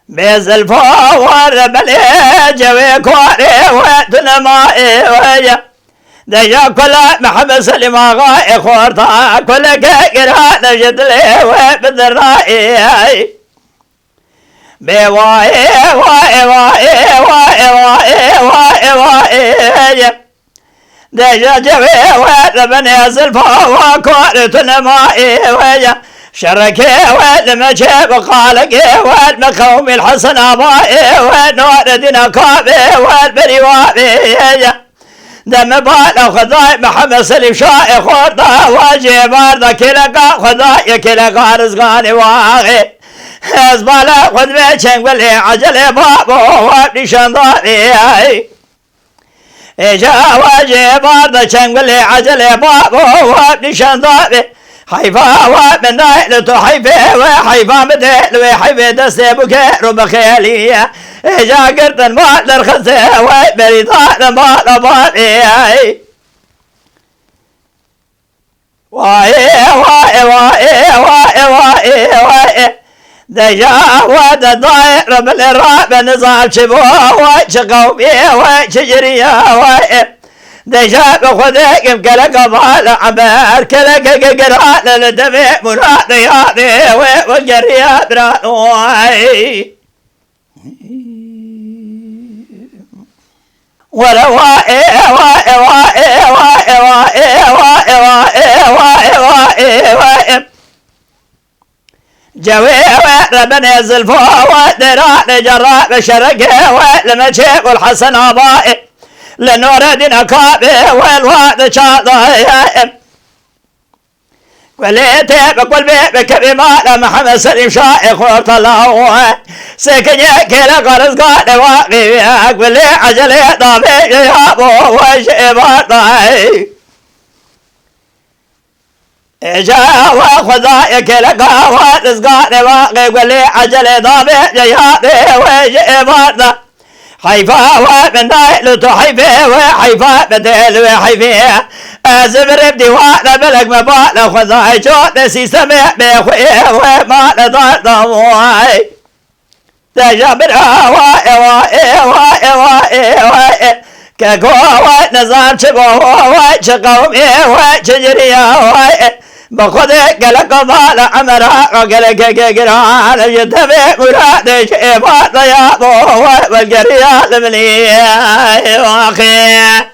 بيزل فور بليج ويكوري وتنمائي ويا دجا كل محبس لما غاي خورتا كل كيرا نجد لي وبدرائي بواي واي واي واي واي واي واي دجا جوي وبني زلفا وكورتنا مائي ويا شركي والمجيب قالقي والمقوم الحسن ابائي والنور دين كابي والبريوابي دم بالا خداي محمد سليم شاي خوردا واجي باردا كلقا خداي كلقا رزقاني واغي هزبالا خد بيشن قولي عجلي بابو وابني شنضاني اجا واجي باردا شن قولي عجلي بابو وابني شنضاني حيفا ومن نايلته حيفا وحيفا مدل وحيفا دستي بكير وبخيلية اجا قرد المال الخزي وبريطان المال أباني واي واي واي واي واي واي دجا ود الضائر بالراب نظام شبوه وش قومي وش جريه واي دجا بخذك مكلك مال عمار كلك قران لدمع مراد ياضي والجريات رانوي ولا واي واي واي واي واي واي واي واي واي جوي ربنا يزلفوه ودران جراب شرقه ولمشيق الحسن ابائي لنور دين كابي والواد شاطئ وليتي بقول بيبك بمال محمد سليم شاي خورت الله سكن يكيل قرص قاد واقي ولي عجلي طبيعي يا ابو وشيباطي اجا وخذا يكيل قرص قاد واقي ولي عجلي طبيعي يا ابو وشيباطي حيفا ومن نايلته حيفا وحيفا بدل وحيفا ازبر بديوان بلق مبال خذاي جود سمع بخوي وما نضال ضواي تجبر واي واي واي واي واي كقو نظام شبوه وشقومي وشجريا واي بخذك لك مال عمرا قلك قران يتبع مراد شيبات يا ابو والقريات مني واخي